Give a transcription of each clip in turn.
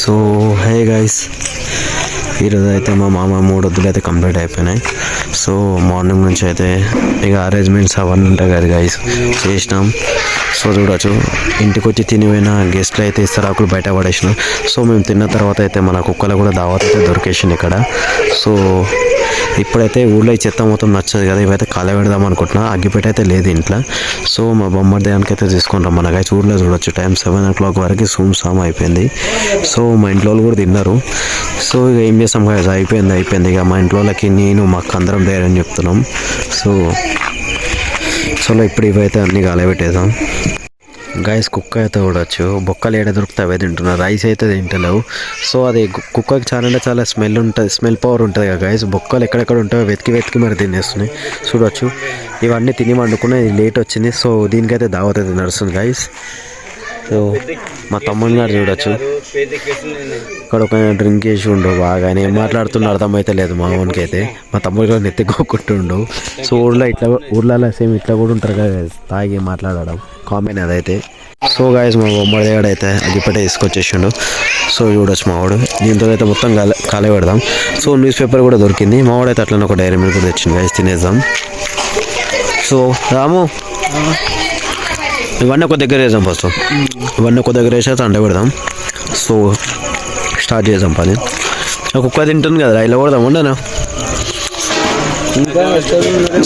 So hey guys, ఈరోజు అయితే మా మామ 3 వద్దులు అయితే కంప్లీట్ అయిపోయినాయి. సో మార్నింగ్ నుంచి అయితే ఇక అరేంజ్మెంట్స్ అవన్నీ ఉంటాయి కదా గైస్, చేసినాం. సో చూడొచ్చు, ఇంటికి వచ్చి తినిపోయిన గెస్ట్లు అయితే ఇస్తరాకులు బయట పడేసినాం. సో మేము తిన్న తర్వాత అయితే మన కుక్కలు కూడా దావత్ అయితే దొరికేసింది ఇక్కడ. సో ఇప్పుడైతే ఊళ్ళో ఈ చెత్త మొత్తం నచ్చదు కదా, ఇవైతే కాల పెడదాం అనుకుంటున్నా. అగ్గిపెట్ట అయితే లేదు ఇంట్లో. సో మా బొమ్మడి దానికి అయితే తీసుకుంటాం. మన గైస్ ఊళ్ళో చూడొచ్చు, టైం 7 o'clock వరకు సామ్ అయిపోయింది. సో మా ఇంట్లో వాళ్ళు కూడా తిన్నారు. సో ఇక ఏం చేస్తాం గైస్, అయిపోయింది ఇక మా ఇంట్లో వాళ్ళకి నేను మాకు అందరం ధైర్యం చెప్తున్నాం. సో ఇప్పుడు ఇవైతే అన్నీ కాలబెట్టేద్దాం గైస్. కుక్క అయితే చూడొచ్చు, బొక్కలు ఏడ దొరికితే అవే తింటున్నారు, రైస్ అయితే తింటలేవు. సో అది కుక్కకి చాలా అంటే చాలా స్మెల్ పవర్ ఉంటుంది కదా గైస్. బొక్కలు ఎక్కడెక్కడ ఉంటాయో వెతికి మరి తినేస్తున్నాయి. చూడొచ్చు, ఇవన్నీ తిని వండుకున్నాయి. లేట్ వచ్చింది. సో దీనికైతే దావత్ అయితే నడుస్తుంది గైస్. సో మా తమ్ముడు గారు చూడొచ్చు, ఇక్కడ ఒక డ్రింక్ చేసి ఉండవు బాగా. ఆయన ఏం మాట్లాడుతున్నా అర్థమైతే లేదు మా ఓన్కి అయితే. మా తమ్ముడు గారు నెత్తికొక్కుంటుండు. సో ఊర్లలో సేమ్ ఇట్లా కూడా ఉంటారు కదా, తాగి మాట్లాడడం కామన్ అదైతే. సో గాయస్, మా బొమ్మడి దగ్గర అయితే అగ్గిపెట్ట తీసుకొచ్చేసిండు. సో చూడొచ్చు మావాడు, దీంతో అయితే మొత్తం కాలే పెడదాం. సో న్యూస్ పేపర్ కూడా దొరికింది. మావాడైతే అట్లనే ఒక డైరీ మిల్క్ కూడా తెచ్చింది గాయస్, తినేద్దాం. సో రాము, ఇవన్నీ ఒక దగ్గర వేసాం. ఫస్ట్ ఇవన్నీ ఒక దగ్గర వేసే అండ పెడదాం. సో స్టార్ట్ చేద్దాం పని. కుక్క తింటుంది కదా, ఇలా కొడదాం ఉండనా.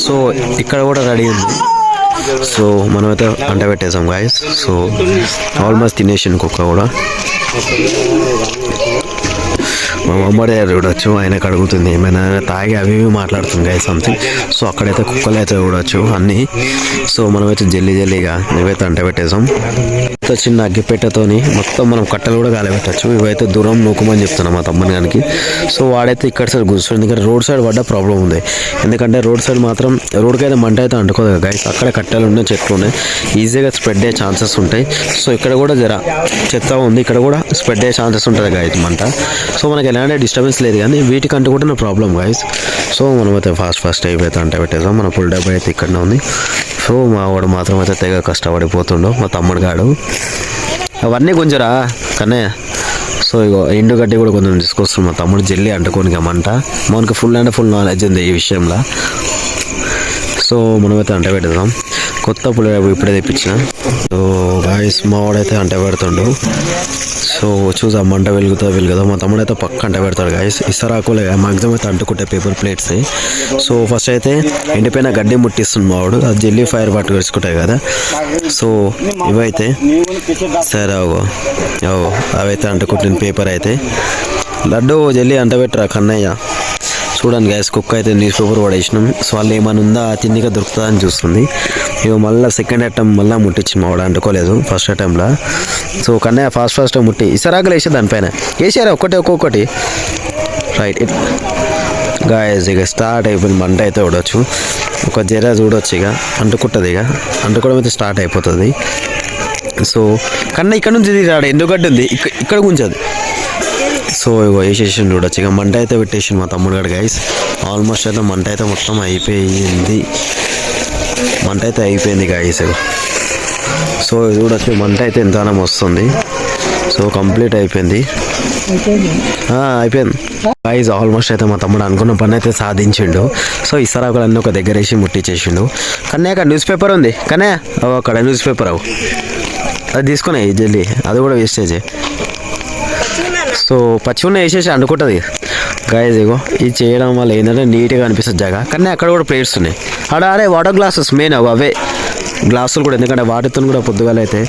సో ఇక్కడ కూడా రెడీ ఉంది. సో మనమైతే అంట పెట్టేసాం గాయస్. సో ఆల్మోస్ట్ తినేసింది కుక్క కూడా. మా అమ్మడి చూడొచ్చు, ఆయనకు అడుగుతుంది ఏమైనా తాగి అవి మాట్లాడుతుంది గాయ సంథింగ్. సో అక్కడైతే కుక్కలు అయితే చూడొచ్చు అన్నీ. సో మనమైతే జల్లీగా ఇవైతే అంట పెట్టేసాం. చిన్న అగ్గిపెట్టతోని మొత్తం మనం కట్టలు కూడా కాలబెట్టచ్చు. ఇవైతే దూరం నూకమని చెప్తున్నాం మా తమ్ముని గారికి. సో వాడైతే ఇక్కడ సైడ్ కూర్చోండి, ఎందుకంటే రోడ్ సైడ్ పడ్డ ప్రాబ్లం ఉంది. ఎందుకంటే రోడ్ సైడ్ మాత్రం రోడ్కి అయితే మంట అయితే అంటుకోదు కదా గైస్. అక్కడ కట్టెలు ఉన్నాయి, చెట్లు ఉన్నాయి, ఈజీగా స్ప్రెడ్ అయ్యే ఛాన్సెస్ ఉంటాయి. సో ఇక్కడ కూడా జర చెత్త ఉంది, ఇక్కడ కూడా స్ప్రెడ్ అయ్యే ఛాన్సెస్ ఉంటుంది గాయస్ మంట. సో మనకి ఎలాంటి డిస్టర్బెన్స్ లేదు, కానీ వీటికంటే కూడా నా ప్రాబ్లం గాయస్. సో మనమైతే ఫాస్ట్ అయిపోతే అంట పెట్టేసాం. మన ఫుల్ డబ్బా అయితే ఇక్కడనే ఉంది. సో మా వాడు మాత్రం అయితే తెగ కష్టపడిపోతుండో మా తమ్ముడు గాడు. అవన్నీ కొంచెరా కనే. సో ఇగో ఎండు గడ్డి కూడా కొంచెం తీసుకొస్తున్నాం. మా తమ్ముడు జల్లి అంటుకోనిక మంట. మనకి ఫుల్ నాలెడ్జ్ ఉంది ఈ విషయంలో. సో మనమైతే అంట పెడదాం. కొత్త పులిహోర ఇప్పుడే తెప్పించిన. సో గాయస్, మా వాడైతే అంట పెడుతుండు. సో చూసా మంట వెలుగుదా. మా తమ్ముడు అయితే పక్క అంట పెడతాడు గాయస్. ఇస్తరాకులే మ్యాక్సిమం అయితే అంటుకుంటే పేపర్ ప్లేట్స్. సో ఫస్ట్ అయితే ఎండిపోయిన గడ్డి ముట్టిస్తుంది మావాడు, అది జెల్లీ ఫైర్ పట్టు వేసుకుంటాయి కదా. సో ఇవైతే సరే అవైతే అంటుకుంటున్న పేపర్ అయితే. లడ్డు జల్లి అంట పెట్టరా కన్నయ్య. చూడండి గ్యాస్, కుక్క అయితే న్యూస్ పేపర్ పడేసినాం. సో వాళ్ళు ఏమైనా ఉందా తిండిగా దొరుకుతుందా అని చూస్తుంది. ఇక మళ్ళీ సెకండ్ అటెంప్ట్ మళ్ళీ ముట్టించింది మా వాడు, అంటుకోలేదు ఫస్ట్ అటెంప్ట్లో. సో కన్నయ్య ఫాస్ట్ ముట్టి ఇసరాకులు వేసే దానిపైన వేసారా ఒక్కొక్కటి రైట్. గాయస్ ఇక స్టార్ట్ అయిపోయింది మంట అయితే చూడొచ్చు. ఒక జర చూడొచ్చు, ఇక అంటుకుంటుంది. ఇక అంటుకోవడం అయితే స్టార్ట్ అయిపోతుంది. సో కన్నా ఇక్కడ నుంచి రాడు, ఎందుకంటే ఉంది ఇక్కడ గుంచదు. సో ఇగో వేసేసి చూడొచ్చు. ఇక మంట అయితే పెట్టేసింది మా తమ్ముడు గారు గైస్. ఆల్మోస్ట్ అయితే మంట అయితే మొత్తం అయిపోయింది. గైస్. సో చూడొచ్చు, మంట అయితే ఎంతగానో వస్తుంది. సో కంప్లీట్ అయిపోయింది గైస్. ఆల్మోస్ట్ అయితే మా తమ్ముడు అనుకున్న పని అయితే సాధించిండు. సో ఇసరాకులన్నీ ఒక దగ్గర వేసి ముట్టించేసిండు. కన్నయ్య అక్కడ న్యూస్ పేపర్ ఉంది, కన్నయ్య అక్కడ న్యూస్ పేపర్ అది తీసుకున్నాయి జల్లి, అది కూడా వేస్టేజే. సో పచ్చిగున్న వేసేసి అనుకుంటుంది గాయస్. ఇగో ఇది చేయడం వల్ల ఏంటంటే నీట్గా అనిపిస్తుంది జాగా. కానీ అక్కడ కూడా ప్లేట్స్ ఉన్నాయి. అరే వాటర్ గ్లాసెస్ మెయిన్ అవే గ్లాసులు కూడా, ఎందుకంటే వాటితో కూడా పొద్దుగాల అయితే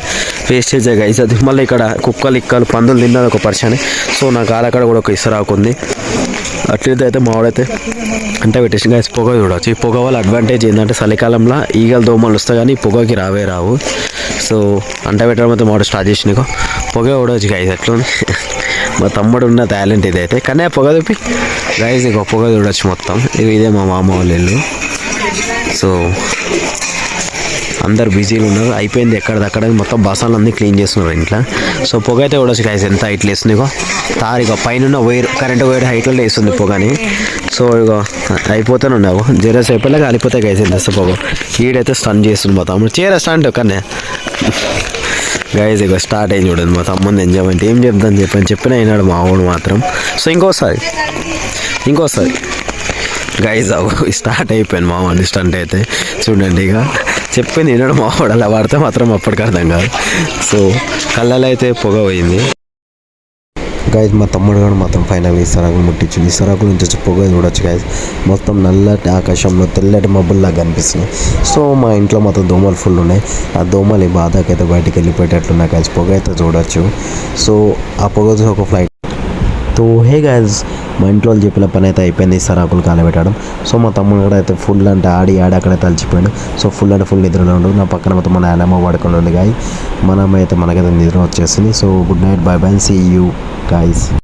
వేస్టేజ్ గైస్. అది మళ్ళీ ఇక్కడ కుక్కలు పందులు తిన్నది ఒక పర్సన్. సో నా కాలక్కడ కూడా ఒక ఇసరాకుంది. అట్లయితే అయితే మావాడైతే అంట పెట్టేసి గైస్. పొగ చూడవచ్చు. ఈ పొగ వల్ల అడ్వాంటేజ్ ఏంటంటే చలికాలంలో ఈగలు దోమలు వస్తాయి, కానీ పొగకి రావు. సో అంట పెట్టడం అయితే మావాడు స్టార్ట్ చేసి నీకు పొగ చూడవచ్చు గైస్. ఎట్లా మా తమ్ముడు ఉన్న టాలెంట్ ఇదైతే. కానీ పొగ చూపి గైస్, ఇక పొగ చూడొచ్చు మొత్తం. ఇదే మా మామ వాళ్ళ ఇల్లు. సో అందరు బిజీగా ఉన్నారు, అయిపోయింది ఎక్కడదక్కడ మొత్తం బసాలు అన్నీ క్లీన్ చేస్తున్నారు ఇంట్లో. సో పొగ అయితే చూడొచ్చు గైస్ ఎంత హైట్లో వేస్తుంది. ఇగో తారీఖు పైన కరెంట్ వైర్ హైట్లో వేస్తుంది పొగని. సో ఇగో అయిపోతూనే ఉన్నావు, జరసేపల్లే కాలిపోతే గైస్ ఎంత పొగ. ఈడైతే స్టన్ చేస్తుంది మా తమ్ముడు. చీర స్టంట్ కానీ గైజ్ ఇక స్టార్ట్ అయ్యి చూడండి మా తమ్ముని ఎంజాయ్మెంట్ ఏం చెప్తాను చెప్పిన అయినాడు మా వాడు మాత్రం. సో ఇంకోసారి గైజ్ స్టార్ట్ అయిపోయాను మా వాడి స్టంట్ అయితే చూడండి. ఇక చెప్పి నేనాడు మా వాడు అలా పడితే మాత్రం అప్పటికి అర్థం కాదు. సో కళ్ళలో అయితే పొగ పోయింది. గైజ్ మా తమ్ముడు కూడా మొత్తం ఫైనల్ ఇస్తరాకులు ముట్టించింది. ఇస్తరాకుల నుంచి వచ్చి పొగ చూడొచ్చు గైజ్. మొత్తం నల్లటి ఆకాశంలో తెల్లటి మబ్బుల్లాగా కనిపిస్తున్నాయి. సో మా ఇంట్లో మొత్తం దోమలు ఫుల్ ఉన్నాయి. ఆ దోమలు ఈ బాధకైతే బయటికి వెళ్ళిపోయేటట్లున్నాయి గైజ్. పొగ అయితే చూడొచ్చు. సో ఆ పొగ ఒక ఫ్లైట్. సో హే గైజ్, మా ఇంట్లో వాళ్ళు చెప్పిన పని అయితే అయిపోయింది, ఇస్తరాకులు కాలబెట్టడం. సో మా తమ్ముడు కూడా అయితే ఫుల్ అంటే ఆడి అక్కడ తలిచిపోయాడు. సో ఫుల్ అంటే ఫుల్ నిద్రలో ఉండు. నా పక్కన మొత్తం మన నాయనమ్మ పడుకొని ఉంది గాయ. మనమైతే మనకైతే నిద్ర వచ్చేసింది. So good night, bye bye, see you guys.